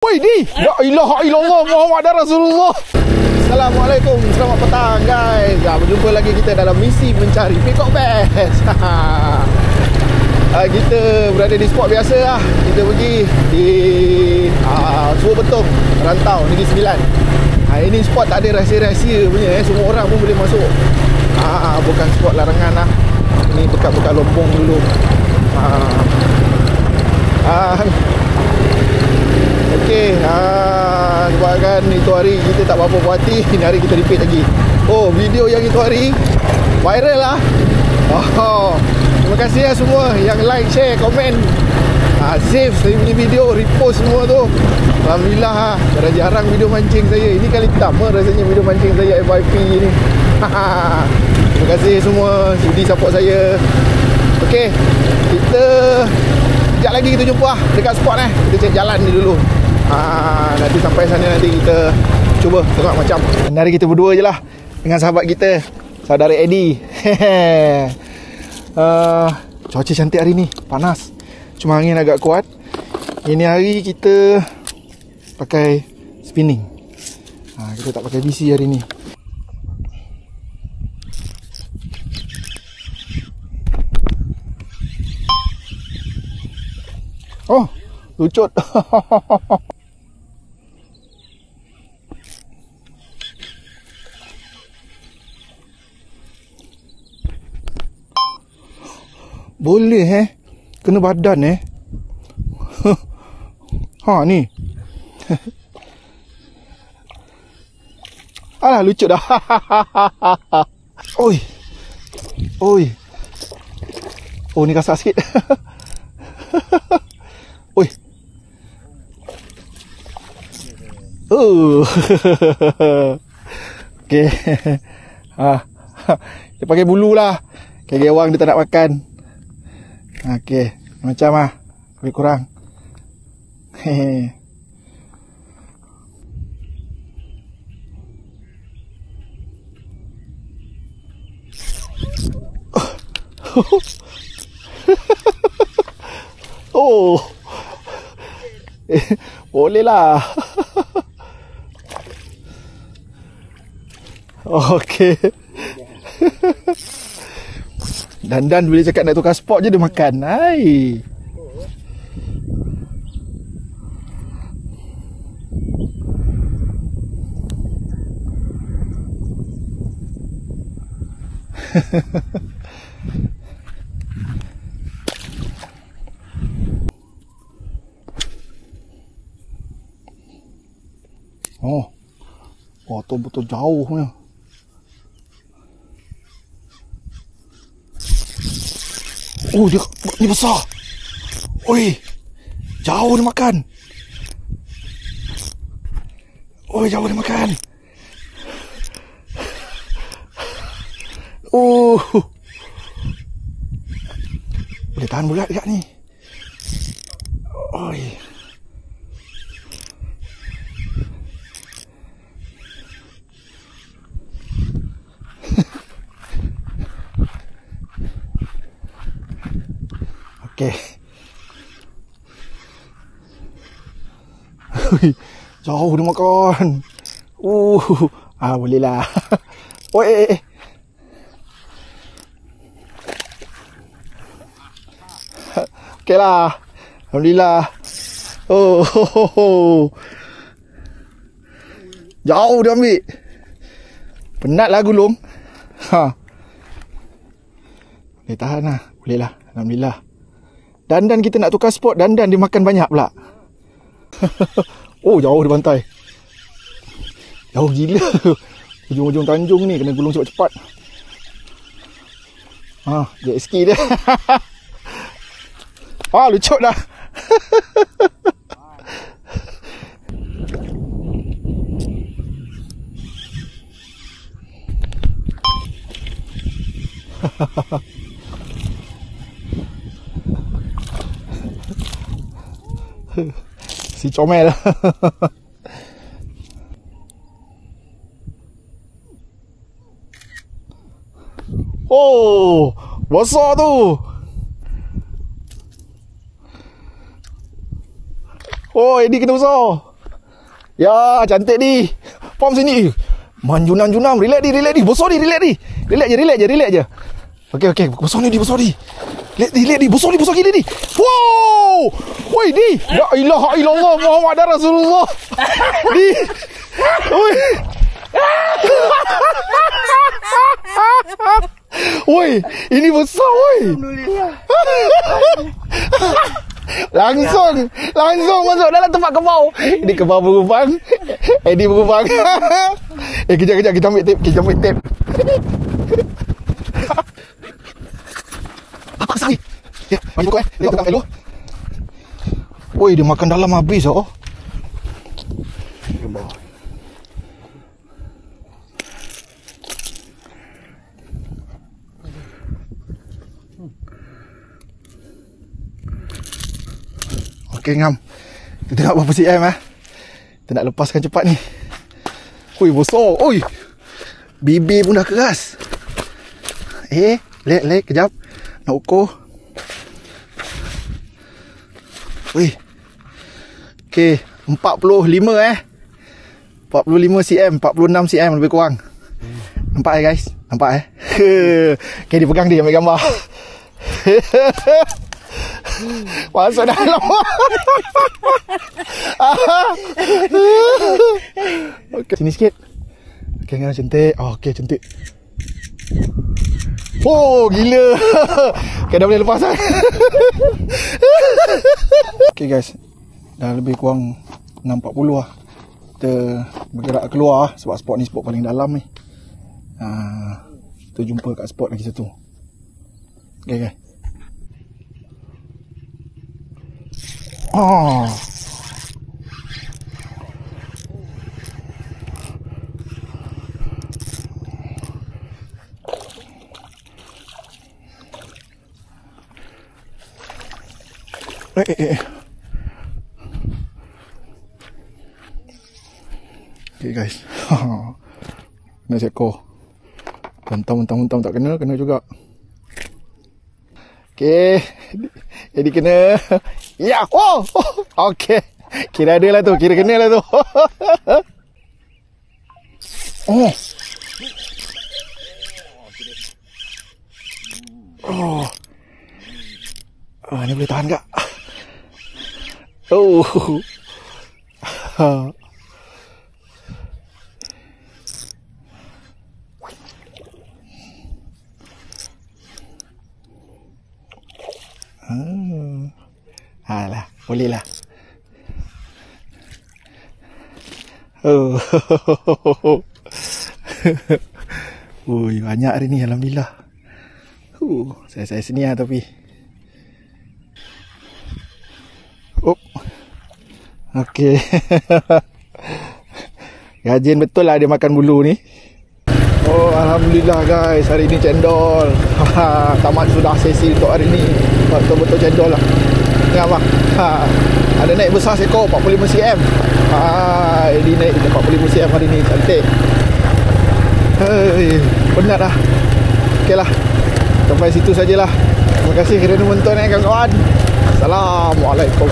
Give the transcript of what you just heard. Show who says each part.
Speaker 1: Woi di, la ilaha illallah Muhammad Rasulullah. Assalamualaikum, selamat petang guys. Berjumpa lagi kita dalam misi mencari peacock bass. Kita berada di spot biasa lah. Kita pergi di Suruh Betong, Rantau, Negeri Sembilan. Ini spot tak ada rahsia-rahsia punya semua orang pun boleh masuk. Bukan spot larangan lah. Ini bekat-bekat lombong dulu. Okey, sebabkan itu hari kita tak berapa puas hati, ini hari kita repeat lagi. Oh, video yang itu hari viral lah. Terima kasih lah semua yang like, share, komen, save saya punya video, repost semua tu. Alhamdulillah lah. Jarang-jarang video mancing saya. Ini kali pertama rasanya video mancing saya FYP ni. Terima kasih semua sudi support saya. Okey, kita sekejap lagi kita jumpa lah dekat spot kita cek jalan ni dulu. Nanti sampai sana nanti kita cuba tengok macam. Hari kita berdua je lah dengan sahabat kita, saudara Eddie. Cuaca cantik hari ni, panas, cuma angin agak kuat. Ini hari kita pakai spinning. Kita tak pakai BC hari ni. Oh, lucut. Boleh kena badan ni. Alah, lucu dah. Oi. Oh, ni kasar sikit. Oi. Okey. Dia pakai bulu lah. Kayak gewang dia tak nak makan. Okey, macam lebih kurang. Oh. Boleh lah. Okey. Dan boleh cakap nak tukar spot je dia makan. Hai. Betul-betul jauh punya. Oh, dia besar. Oi, jauh dia makan. Oi, jauh dia makan. Boleh tahan berat dekat ni. Oi. Okey. Jauh dia makan. Boleh lah. Oi. Okey lah. Alhamdulillah. Jauh dia ambil. Penat lah gulung. Boleh tahan lah. Boleh lah. Alhamdulillah. Dan kita nak tukar spot, dan dia makan banyak pula. Oh, jauh dia bantai. Jauh gila. Ujung-ujung Tanjung ni kena gulung cepat-cepat. Jet ski dia. Lucut dah. Si comel. Oh, besar tu. Oh, ini kena besar. Ya, cantik ni. Pom sini. Manjunam-junam. Relax di. Bosor ni, relax je. Okey. Bosor ni. Relax di. Bosor gila ni. Wow! Woi, di. La ilaha illallah Muhammad Rasulullah. Di. Woi. Woi, ini besar woi. Langsung masuk dalam tempat kebau. Ini kebau berubang. Ini berubang. Kejap kita ambil tip. Apa kesal ni? Ya, mari buka Tengok pegang dulu. Woi, dia makan dalam habis oh. Okey ngam. Kita nak berapa cm Kita nak lepaskan cepat ni. Ui besar. Ui. Bibir pun dah keras. Lek kejap. Nak ukur. Ui. Okey, 45 45 cm, 46 cm lebih kurang. Nampak guys? Nampak Okey, dipegang dia ambil gambar. Masuk dalam. Okey, sini sikit. Okey, ngam cantik. Okey, cantik. Oh, gila. Okey, dah boleh lepas Okey guys. Dah lebih kurang 6.40 lah. Kita bergerak keluar sebab spot ni spot paling dalam ni. Kita jumpa kat spot lagi satu. Okey guys. Okay guys. Kena seekor. Mentang-mentang tak kena juga. Okay. Jadi kena. Ya. Oh. Okay. Kira ada lah tu. Kira kena lah tu. Oh. Ni boleh tahan tak? Oh. Alah, boleh lah. Ui, banyak hari ni alhamdulillah. Saya sini lah tapi. Okey. Rajin betul lah dia makan bulu ni. Oh, alhamdulillah guys, hari ni cendol. Tamat sudah sesi untuk hari ni. Betul-betul cendol lah. Tengok bang. Ada naik besar seekor 45 cm. Ini naik 45 cm hari ni. Cantik. Penat lah. Okey lah. Sampai situ sajalah. Terima kasih kerana menonton kawan-kawan. Assalamualaikum.